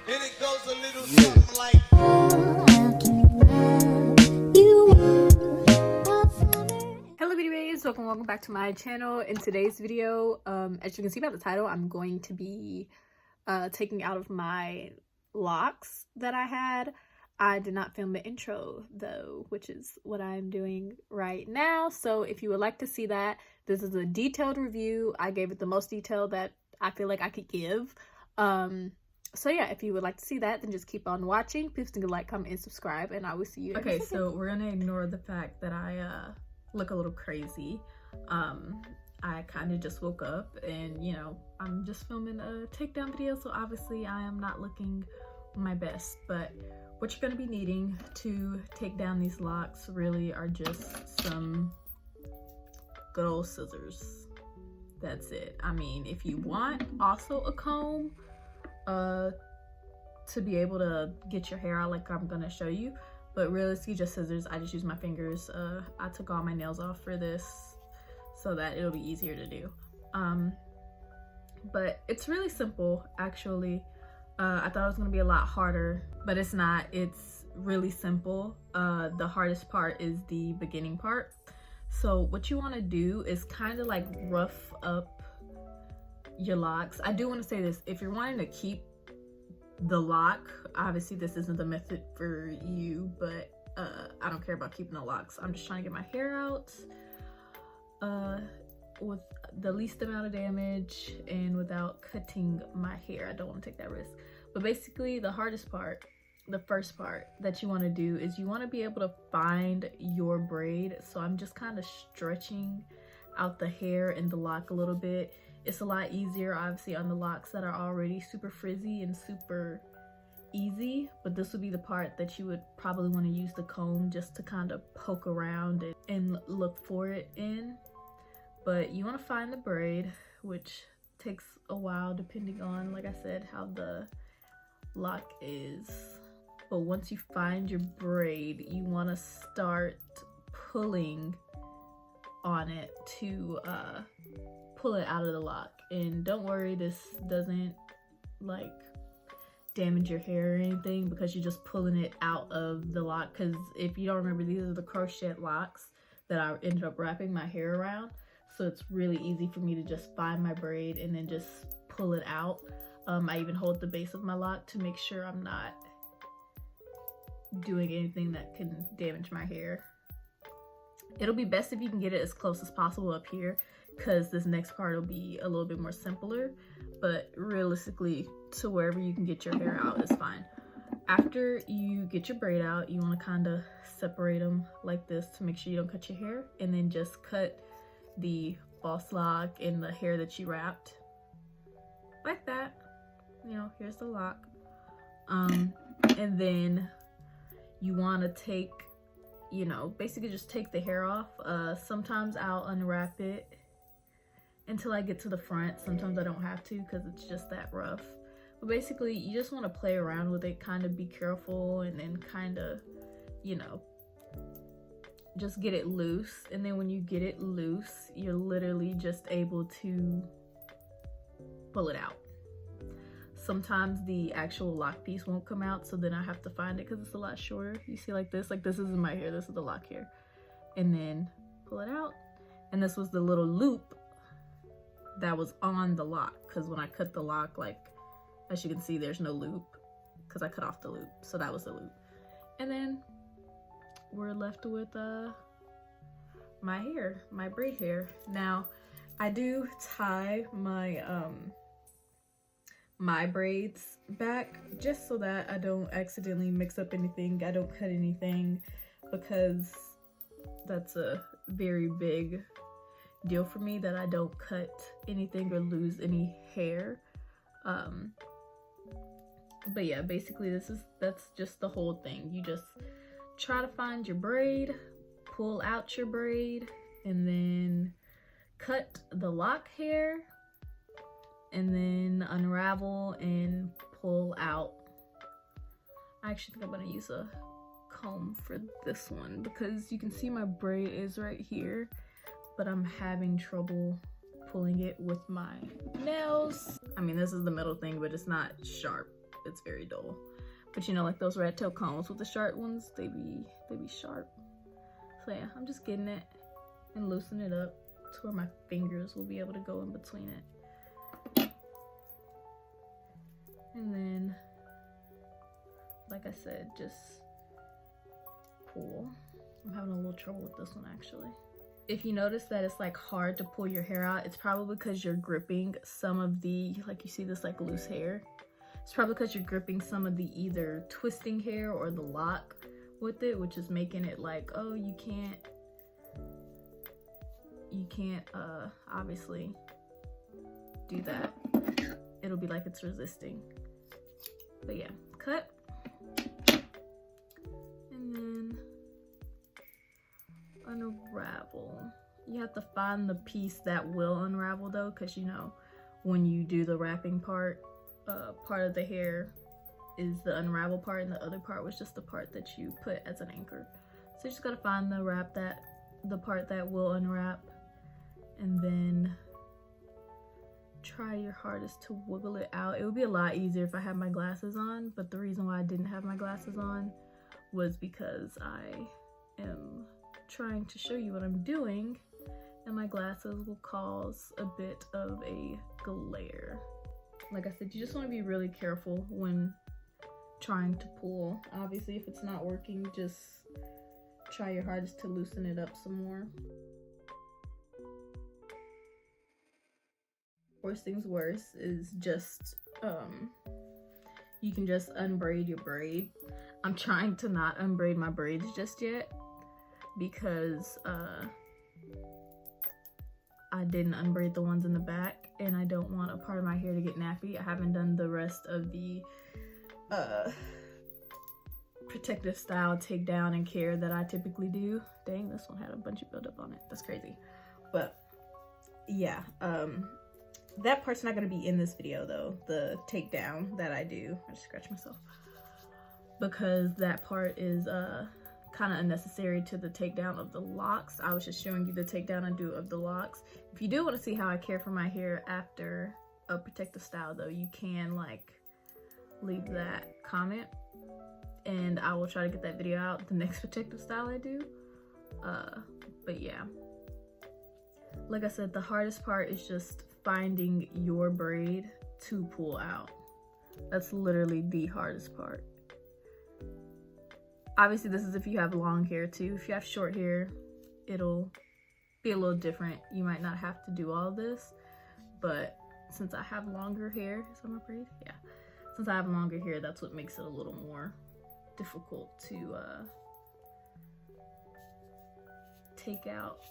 And it goes a little something like. Hello beauty babes, welcome back to my channel. In today's video, as you can see by the title, I'm going to be taking out of my locks that I had. I did not film the intro though, which is what I'm doing right now. So if you would like to see that, this is a detailed review. I gave it the most detail that I feel like I could give. So yeah, if you would like to see that, then just keep on watching. Please think, like, comment, and subscribe, and I will see you in a second. So we're gonna ignore the fact that I look a little crazy. I kind of just woke up and, you know, I'm just filming a takedown video, so obviously I am not looking my best. But what you're gonna be needing to take down these locks really are just some good old scissors. That's it. I mean, if you want also a comb to be able to get your hair out like I'm gonna show you, but realistically just scissors. I just use my fingers. I took all my nails off for this so that it'll be easier to do. But it's really simple actually. I thought it was gonna be a lot harder, but it's not. It's really simple. The hardest part is the beginning part. So what you want to do is kind of like rough up your locks. I do want to say this: if you're wanting to keep the lock, obviously this isn't the method for you, but I don't care about keeping the locks. I'm just trying to get my hair out with the least amount of damage and without cutting my hair. I don't want to take that risk. But basically the hardest part, the first part that you want to do is you want to be able to find your braid. So I'm just kind of stretching out the hair in the lock a little bit. It's a lot easier obviously on the locks that are already super frizzy and super easy, but this would be the part that you would probably want to use the comb just to kind of poke around and look for it in. But you want to find the braid, which takes a while depending on, like I said, how the lock is. But once you find your braid, you want to start pulling on it to pull it out of the lock. And don't worry, this doesn't like damage your hair or anything because you're just pulling it out of the lock. Because if you don't remember, these are the crochet locks that I ended up wrapping my hair around, so it's really easy for me to just find my braid and then just pull it out. I even hold the base of my lock to make sure I'm not doing anything that can damage my hair. It'll be best if you can get it as close as possible up here, because this next part will be a little bit more simpler, but realistically to wherever you can get your hair out is fine. After you get your braid out, you want to kind of separate them like this to make sure you don't cut your hair, and then just cut the false lock and the hair that you wrapped like that. You know, here's the lock. And then you want to take, you know, basically just take the hair off. Sometimes I'll unwrap it until I get to the front. Sometimes I don't have to because it's just that rough. But basically you just want to play around with it, kind of be careful, and then kind of, you know, just get it loose. And then when you get it loose, you're literally just able to pull it out. Sometimes the actual lock piece won't come out, so then I have to find it because it's a lot shorter. You see, like this isn't my hair, this is the lock hair. And then pull it out. And this was the little loop that was on the lock, because when I cut the lock, like as you can see, there's no loop because I cut off the loop, so that was the loop. And then we're left with my hair, my braid hair. Now I do tie my my braids back just so that I don't accidentally mix up anything, I don't cut anything, because that's a very big deal for me, that I don't cut anything or lose any hair. But yeah, basically that's just the whole thing. You just try to find your braid, pull out your braid, and then cut the lock hair, and then unravel and pull out. I actually think I'm gonna use a comb for this one because you can see my braid is right here, but I'm having trouble pulling it with my nails. I mean, this is the middle thing, but it's not sharp. it's very dull. But you know, like those red tail combs with the sharp ones, they be sharp. So yeah, I'm just getting it and loosening it up to where my fingers will be able to go in between it. And then, like I said, just pull. I'm having a little trouble with this one actually. If you notice that it's like hard to pull your hair out, it's probably because you're gripping some of the, like you see this like loose hair. It's probably because you're gripping some of the either twisting hair or the lock with it, which is making it like, oh, you can't obviously do that. It'll be like it's resisting. But yeah, cut. And then unravel. You have to find the piece that will unravel though, because you know, when you do the wrapping part, part of the hair is the unravel part, and the other part was just the part that you put as an anchor. So you just gotta find the part that will unwrap, and then try your hardest to wiggle it out. It would be a lot easier if I had my glasses on, but the reason why I didn't have my glasses on was because I am trying to show you what I'm doing, and my glasses will cause a bit of a glare. Like I said, you just want to be really careful when trying to pull. Obviously, if it's not working, just try your hardest to loosen it up some more. Worst things worse is just you can just unbraid your braid. I'm trying to not unbraid my braids just yet because I didn't unbraid the ones in the back, and I don't want a part of my hair to get nappy. I haven't done the rest of the protective style takedown and care that I typically do. Dang, this one had a bunch of buildup on it. That's crazy. But yeah, that part's not gonna be in this video though, the takedown that I do. I just scratched myself. Because that part is kind of unnecessary to the takedown of the locks. I was just showing you the takedown I do of the locks. If you do want to see how I care for my hair after a protective style though, you can like leave that comment and I will try to get that video out the next protective style I do. But yeah, like I said, the hardest part is just finding your braid to pull out. That's literally the hardest part. Obviously, this is if you have long hair too. If you have short hair, it'll be a little different. You might not have to do all this, but since I have longer hair, is that my braid? Yeah. Since I have longer hair, that's what makes it a little more difficult to take out.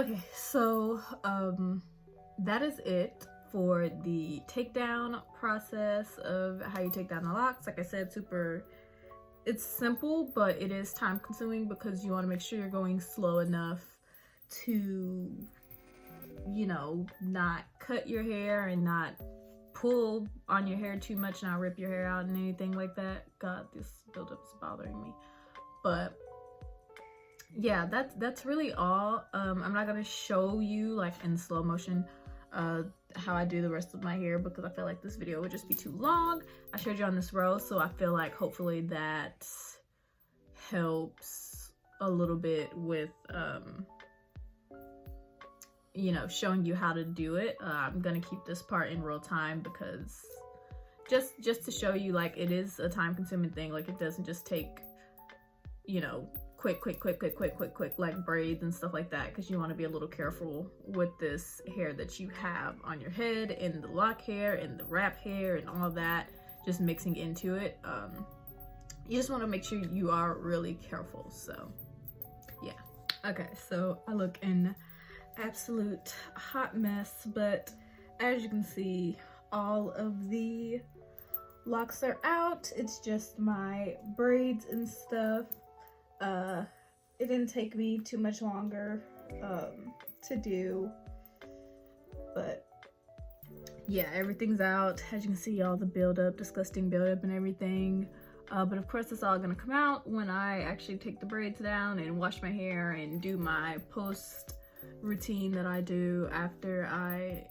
Okay, so that is it for the takedown process of how you take down the locks. Like I said, it's simple, but it is time consuming because you want to make sure you're going slow enough to, you know, not cut your hair and not pull on your hair too much, not rip your hair out and anything like that. God, this buildup is bothering me. But yeah, that's really all. I'm not gonna show you like in slow motion how I do the rest of my hair because I feel like this video would just be too long. I showed you on this row, so I feel like hopefully that helps a little bit with you know, showing you how to do it. I'm gonna keep this part in real time because just to show you, like, it is a time consuming thing. Like, it doesn't just take, you know, quick like braids and stuff like that, because you want to be a little careful with this hair that you have on your head and the lock hair and the wrap hair and all that just mixing into it. You just want to make sure you are really careful. So yeah. Okay, so I look an absolute hot mess, but as you can see, all of the locks are out. It's just my braids and stuff. It didn't take me too much longer to do, but yeah, everything's out. As you can see, all the buildup, disgusting buildup and everything. But of course, it's all gonna come out when I actually take the braids down and wash my hair and do my post routine that I do after I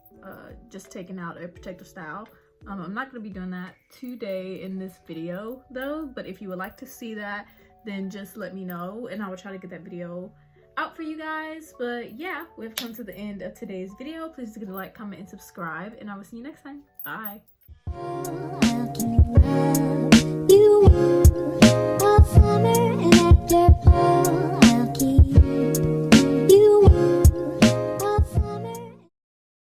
just taken out a protective style. I'm not gonna be doing that today in this video though, but if you would like to see that, then just let me know and I will try to get that video out for you guys. But yeah, we've come to the end of today's video. Please give it a like, comment, and subscribe, and I will see you next time. Bye.